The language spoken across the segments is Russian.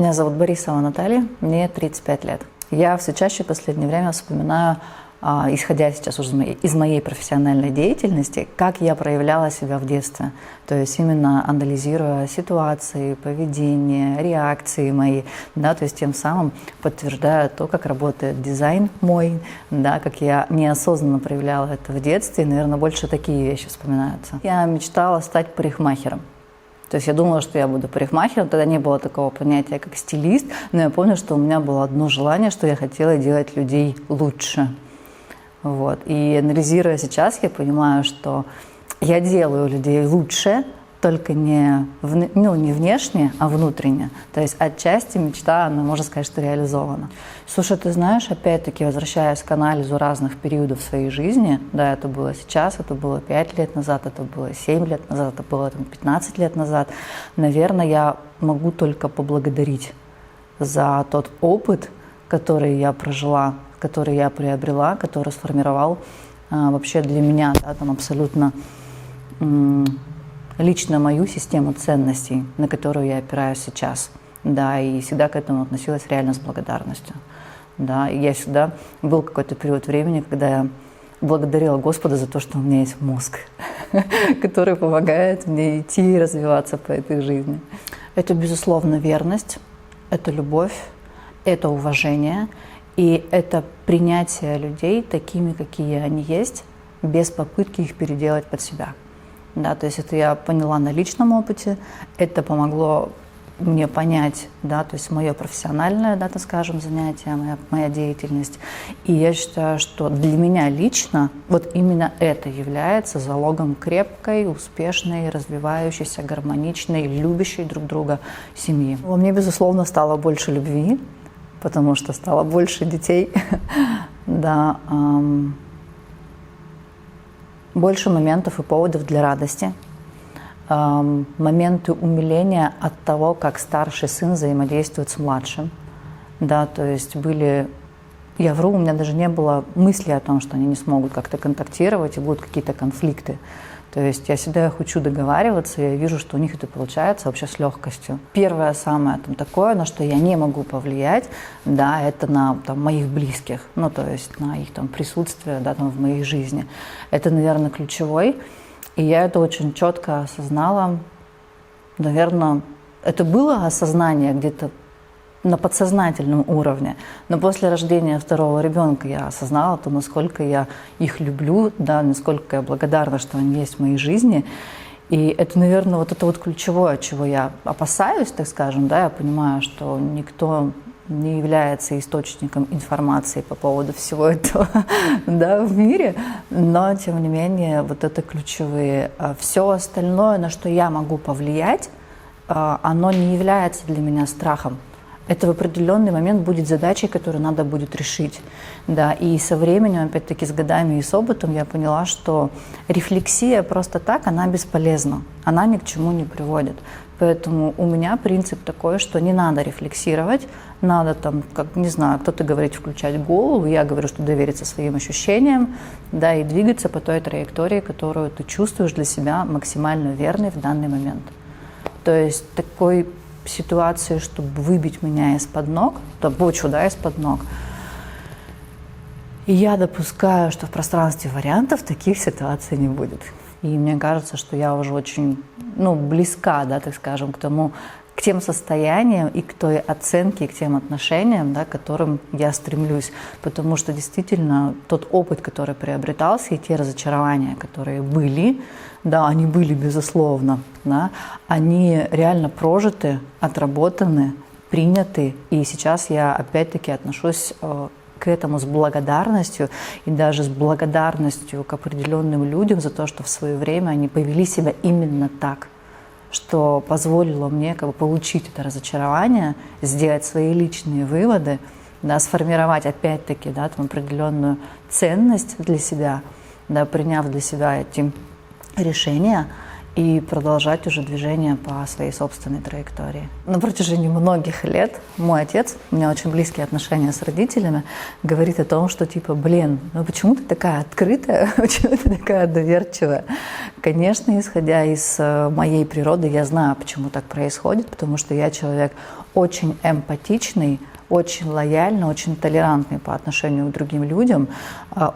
Меня зовут Борисова Наталья, мне 35 лет. Я все чаще в последнее время вспоминаю, исходя сейчас уже из моей профессиональной деятельности, как я проявляла себя в детстве. То есть именно анализируя ситуации, поведение, реакции мои, да, то есть тем самым подтверждая то, как работает дизайн мой, да, как я неосознанно проявляла это в детстве, и, наверное, больше такие вещи вспоминаются. Я мечтала стать парикмахером. То есть я думала, что я буду парикмахером, тогда не было такого понятия, как стилист, но я помню, что у меня было одно желание, что я хотела делать людей лучше. Вот. И анализируя сейчас, я понимаю, что я делаю людей лучше, только не внешне, а внутренне. То есть отчасти мечта, она, можно сказать, что реализована. Слушай, ты знаешь, опять-таки, возвращаясь к анализу разных периодов своей жизни, да, это было сейчас, это было 5 лет назад, это было 7 лет назад, это было 15 лет назад, наверное, я могу только поблагодарить за тот опыт, который я прожила, который я приобрела, который сформировал вообще для меня, да, там абсолютно лично мою систему ценностей, на которую я опираюсь сейчас, да, и всегда к этому относилась реально с благодарностью, да, и я всегда, был какой-то период времени, когда я благодарила Господа за то, что у меня есть мозг, который помогает мне идти и развиваться по этой жизни. Это, безусловно, верность, это любовь, это уважение, и это принятие людей такими, какие они есть, без попытки их переделать под себя. Да, то есть это я поняла на личном опыте, это помогло мне понять, да, то есть мое профессиональное, да, так скажем, занятие, моя деятельность. И я считаю, что для меня лично вот именно это является залогом крепкой, успешной, развивающейся, гармоничной, любящей друг друга семьи. Во мне, безусловно, стало больше любви, потому что стало больше детей, да, больше моментов и поводов для радости, моменты умиления от того, как старший сын взаимодействует с младшим. Да, то есть были, я вру, у меня даже не было мысли о том, что они не смогут как-то контактировать и будут какие-то конфликты. То есть я всегда их учу договариваться, я вижу, что у них это получается вообще с легкостью. Первое самое там такое, на что я не могу повлиять, да, это на там, моих близких, ну то есть на их там присутствие, да, там, в моей жизни. Это, наверное, ключевой, и я это очень четко осознала. Наверное, это было осознание где-то на подсознательном уровне. Но после рождения второго ребенка я осознала то, насколько я их люблю, да, насколько я благодарна, что они есть в моей жизни. И это, наверное, вот это вот ключевое, чего я опасаюсь, так скажем, да, я понимаю, что никто не является источником информации по поводу всего этого, да, в мире, но, тем не менее, вот это ключевые. Все остальное, на что я могу повлиять, оно не является для меня страхом. Это в определенный момент будет задачей, которую надо будет решить. Да, и со временем, опять-таки с годами и с опытом, я поняла, что рефлексия просто так, она бесполезна, она ни к чему не приводит. Поэтому у меня принцип такой, что не надо рефлексировать, надо там, как, не знаю, кто-то говорит включать голову, я говорю, что довериться своим ощущениям, да, и двигаться по той траектории, которую ты чувствуешь для себя максимально верной в данный момент. То есть такой ситуации, чтобы выбить меня из-под ног, то почву, да, из-под ног. И я допускаю, что в пространстве вариантов таких ситуаций не будет. И мне кажется, что я уже очень, близка, да, так скажем, к тем состояниям и к той оценке, и к тем отношениям, да, к которым я стремлюсь. Потому что действительно тот опыт, который приобретался, и те разочарования, которые были, да, они были, безусловно, да, они реально прожиты, отработаны, приняты. И сейчас я опять-таки отношусь к этому с благодарностью, и даже с благодарностью к определенным людям за то, что в свое время они повели себя именно так, что позволило мне получить это разочарование, сделать свои личные выводы, да, сформировать опять-таки, да, там определенную ценность для себя, да, приняв для себя эти решения и продолжать уже движение по своей собственной траектории. На протяжении многих лет мой отец, у меня очень близкие отношения с родителями, говорит о том, что типа, блин, ну почему ты такая открытая, почему ты такая доверчивая? Конечно, исходя из моей природы, я знаю, почему так происходит, потому что я человек очень эмпатичный, очень лояльный, очень толерантный по отношению к другим людям,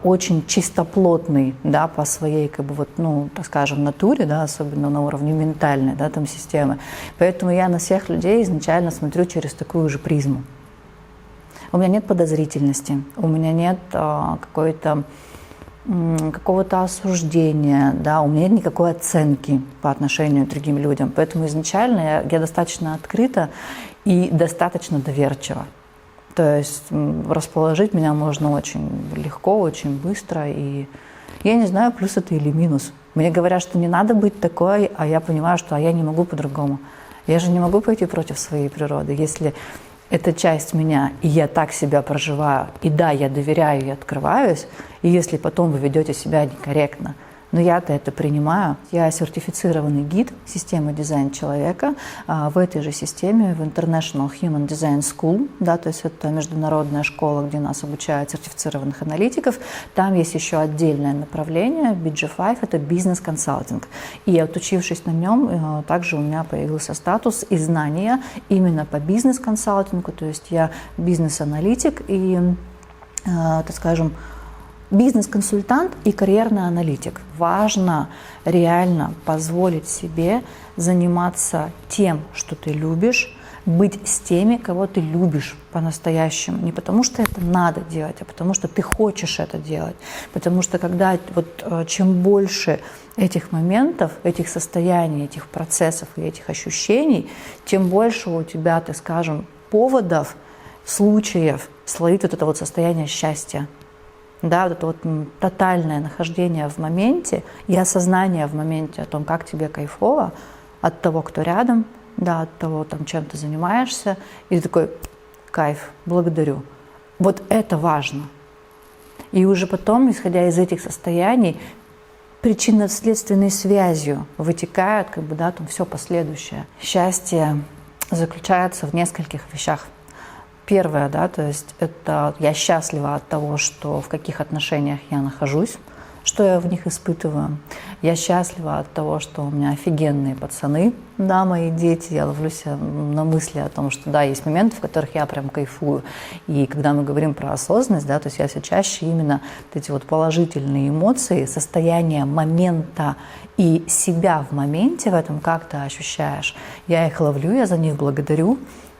очень чистоплотный, да, по своей, как бы, вот, ну, так скажем, натуре, да, особенно на уровне ментальной, да, там, системы. Поэтому я на всех людей изначально смотрю через такую же призму. У меня нет подозрительности, у меня нет какого-то осуждения, да, у меня нет никакой оценки по отношению к другим людям. Поэтому изначально я достаточно открыта и достаточно доверчива. То есть расположить меня можно очень легко, очень быстро. И я не знаю, плюс это или минус. Мне говорят, что не надо быть такой, а я понимаю, что я не могу по-другому. Я же не могу пойти против своей природы. Если это часть меня, и я так себя проживаю, и да, я доверяю и открываюсь, и если потом вы ведете себя некорректно, но я-то это принимаю. Я сертифицированный гид системы дизайн человека в этой же системе в International Human Design School, да, то есть это международная школа, где нас обучают сертифицированных аналитиков. Там есть еще отдельное направление, BG5, это бизнес-консалтинг. И отучившись на нем, также у меня появился статус и знания именно по бизнес-консалтингу, то есть я бизнес-аналитик и, так скажем, бизнес-консультант и карьерный аналитик. Важно реально позволить себе заниматься тем, что ты любишь, быть с теми, кого ты любишь по-настоящему. Не потому, что это надо делать, а потому, что ты хочешь это делать. Потому что когда вот, чем больше этих моментов, этих состояний, этих процессов и этих ощущений, тем больше у тебя, так скажем, поводов, случаев словить вот это вот состояние счастья. Да, вот это вот тотальное нахождение в моменте и осознание в моменте о том, как тебе кайфово от того, кто рядом, да, от того, там, чем ты занимаешься, и ты такой: кайф, благодарю. Вот это важно. И уже потом, исходя из этих состояний, причинно-следственной связью вытекает, как бы, да, там все последующее. Счастье заключается в нескольких вещах. Первое, да, то есть это я счастлива от того, что в каких отношениях я нахожусь, что я в них испытываю. Я счастлива от того, что у меня офигенные пацаны, да, мои дети. Я ловлюсь на мысли о том, что да, есть моменты, в которых я прям кайфую. И когда мы говорим про осознанность, да, то есть я все чаще именно вот эти вот положительные эмоции, состояние момента и себя в моменте в этом как ты ощущаешь. Я их ловлю, я за них благодарю.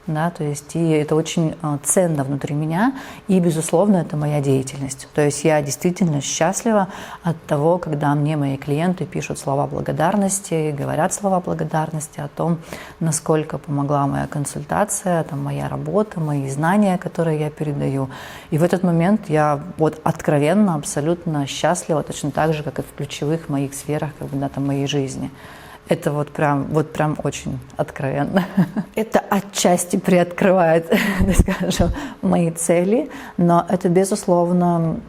Да, то есть и это очень ценно внутри меня, и, безусловно, это моя деятельность. То есть я действительно счастлива от того, когда мне мои клиенты пишут слова благодарности, говорят слова благодарности о том, насколько помогла моя консультация, там, моя работа, мои знания, которые я передаю. И в этот момент я вот откровенно, абсолютно счастлива, точно так же, как и в ключевых моих сферах, как бы, да, там, моей жизни. Это вот прям очень откровенно. Это отчасти приоткрывает, так скажем, мои цели, но это, безусловно,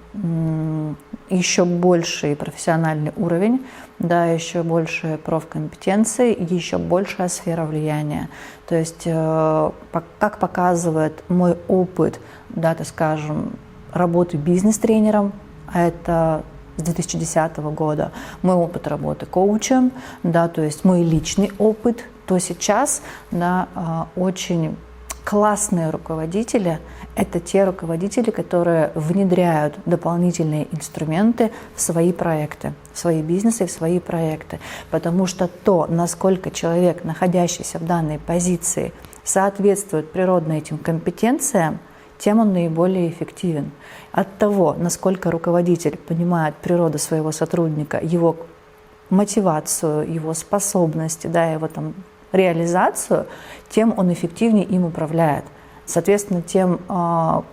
еще больший профессиональный уровень, да, еще больше профкомпетенции, еще большая сфера влияния. То есть, как показывает мой опыт, да, так скажем, работы бизнес-тренером, а это с 2010 года, мой опыт работы коучем, да, то есть мой личный опыт, то сейчас, да, очень классные руководители – это те руководители, которые внедряют дополнительные инструменты в свои проекты, в свои бизнесы, в свои проекты. Потому что то, насколько человек, находящийся в данной позиции, соответствует природно этим компетенциям, тем он наиболее эффективен. От того, насколько руководитель понимает природу своего сотрудника, его мотивацию, его способности, да, его там реализацию, тем он эффективнее им управляет. Соответственно, тем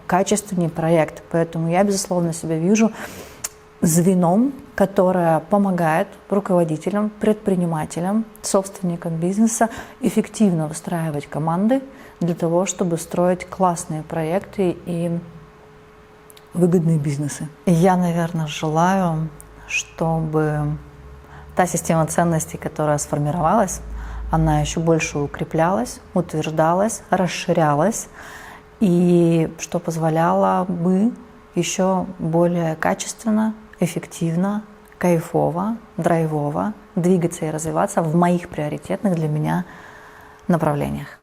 качественнее проект. Поэтому я, безусловно, себя вижу звеном, которое помогает руководителям, предпринимателям, собственникам бизнеса эффективно выстраивать команды для того, чтобы строить классные проекты и выгодные бизнесы. Я, наверное, желаю, чтобы та система ценностей, которая сформировалась, она еще больше укреплялась, утверждалась, расширялась, и что позволяло бы еще более качественно, эффективно, кайфово, драйвово двигаться и развиваться в моих приоритетных для меня направлениях.